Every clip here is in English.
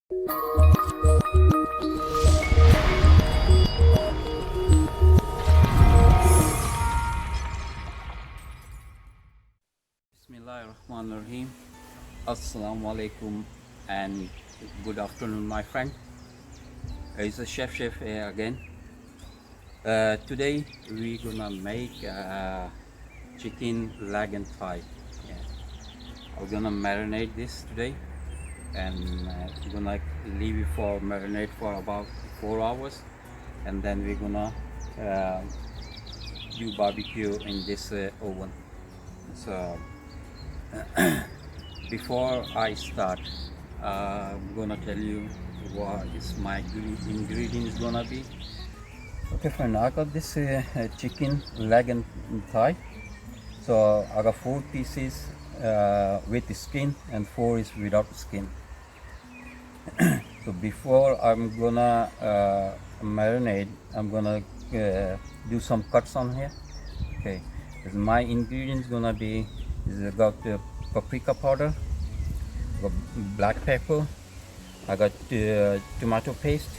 Bismillahirrahmanirrahim. Assalamu alaikum and good afternoon, my friend. It's a Chef Shaikh here again. Today we're gonna make chicken leg and thigh. Yeah. I'm gonna marinate this today, and we're gonna leave it for marinate for about 4 hours, and then we're gonna uh, do barbecue in this oven. So before I start, I'm gonna tell you what is my ingredients gonna be. Okay, friend, I got this chicken leg and thigh. So I got 4 pieces with the skin and 4 is without skin. So before I'm gonna marinate, I'm gonna do some cuts on here. Okay, my ingredients gonna be is I got paprika powder, I got black pepper, I got tomato paste,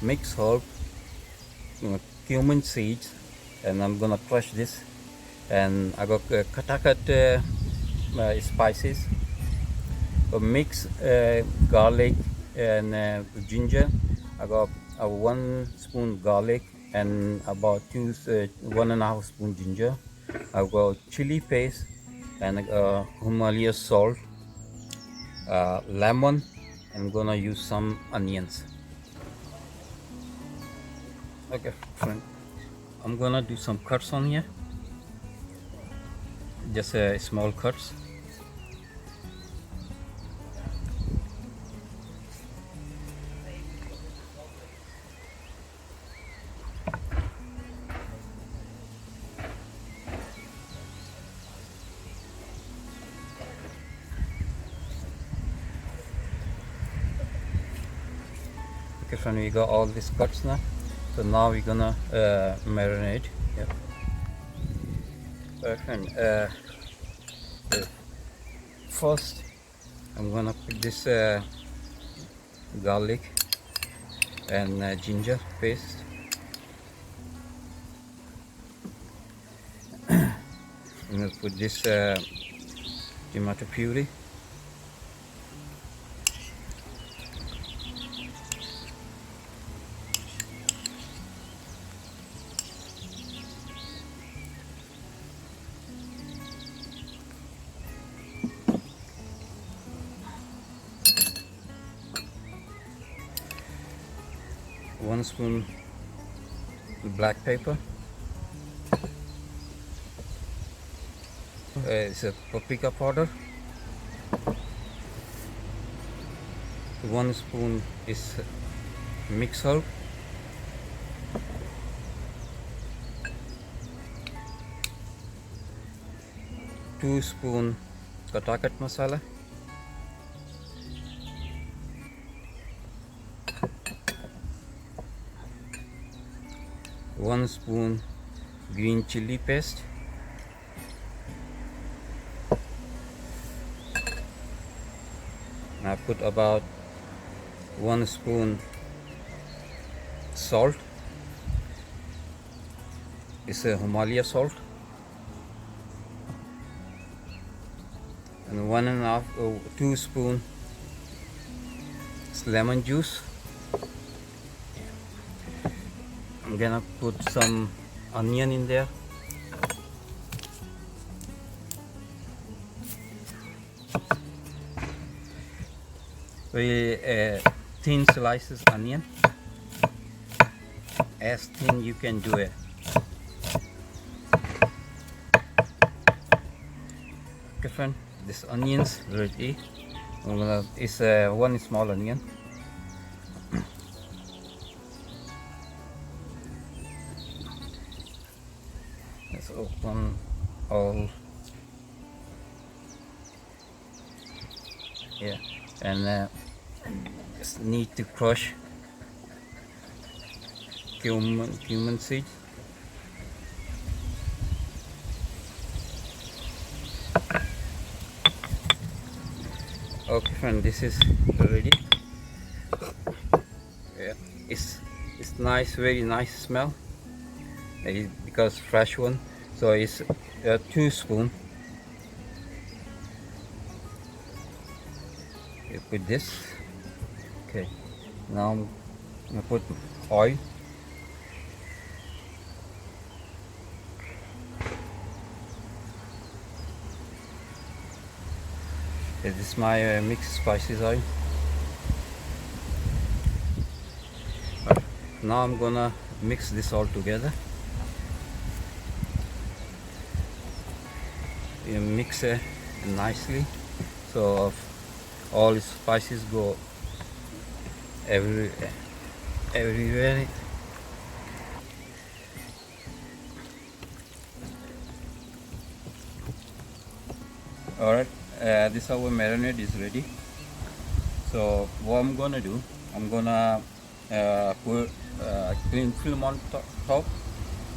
mixed herb, cumin seeds, and I'm gonna crush this. And I got cut spices, mix garlic and ginger. I got 1 spoon garlic and about 1.5 spoon ginger. I got chili paste and Himalaya salt, lemon. I'm gonna use some onions. Okay, friend, I'm gonna do some cuts on here, just small cuts. Okay, friend, we got all these cuts now. So now we're gonna marinate. Yep. Friend, first I'm gonna put this garlic and ginger paste. I'm gonna put this tomato puree. One spoon black pepper. It's a paprika powder. 1 spoon is mixed herb. 2 spoon katakat masala. 1 spoon green chili paste. I put about 1 spoon salt. It's a Himalaya salt. And 2 spoon lemon juice. I'm gonna put some onion in there. Very thin slices onion, as thin you can do it. Okay, friend, this onions ready. It's 1 small onion. Let's open all. Yeah, and just need to crush cumin seeds. Okay, friend, this is ready. it's nice, very nice smell. Because fresh one. So it's 2 spoon. You put this. Okay. Now I'm gonna put oil. Okay, this is my mixed spices oil. Now I'm gonna mix this all together. You mix it nicely so all the spices go everywhere. Alright, this our marinade is ready. So what I'm gonna do, I'm gonna put clean film on top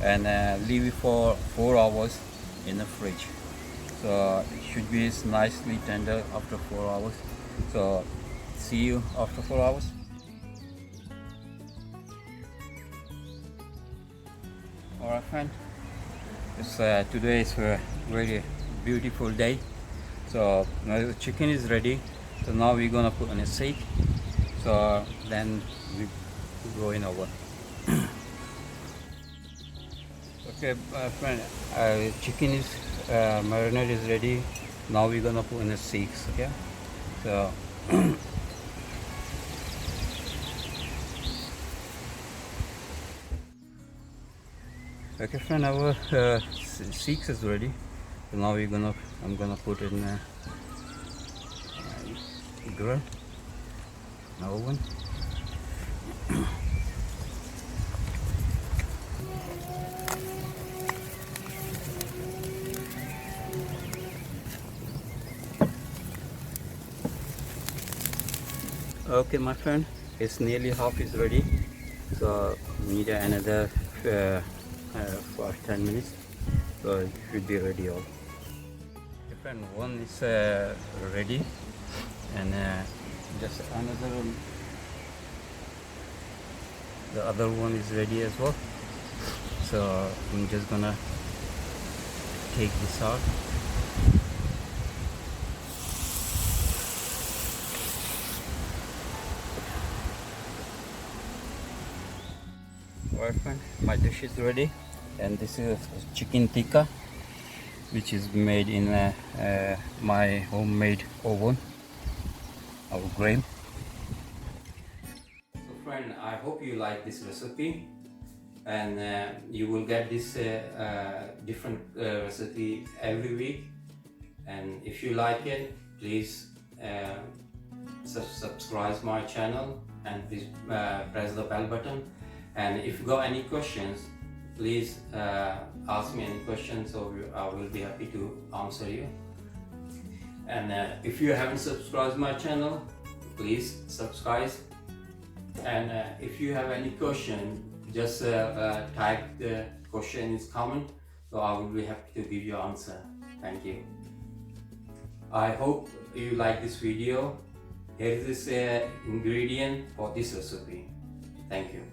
and leave it for 4 hours in the fridge. So it should be nicely tender after 4 hours. So see you after 4 hours. Alright friend, today is a very beautiful day. So now the chicken is ready. So now we're gonna put on a steak. So then we go in over. Okay, friend, chicken is marinade is ready. Now we're gonna put in the steaks. Okay, so okay, friend, our steaks is ready. So now I'm gonna put in grill, oven. Okay, my friend, it's nearly half is ready. So we need another for 10 minutes. So it should be ready all. Okay, friend, one is ready, and just another one. The other one is ready as well. So I'm just gonna take this out. Alright friend, my dish is ready, and this is chicken tikka, which is made in my homemade oven, our grill. So friend, I hope you like this recipe, and you will get this different recipe every week. And if you like it, please subscribe my channel, and please press the bell button. And if you got any questions, please ask me any questions, so I will be happy to answer you. And if you haven't subscribed my channel, please subscribe. And if you have any question, just type the question in comment, so I will be happy to give you answer. Thank you. I hope you like this video. Here is this ingredient for this recipe. Thank you.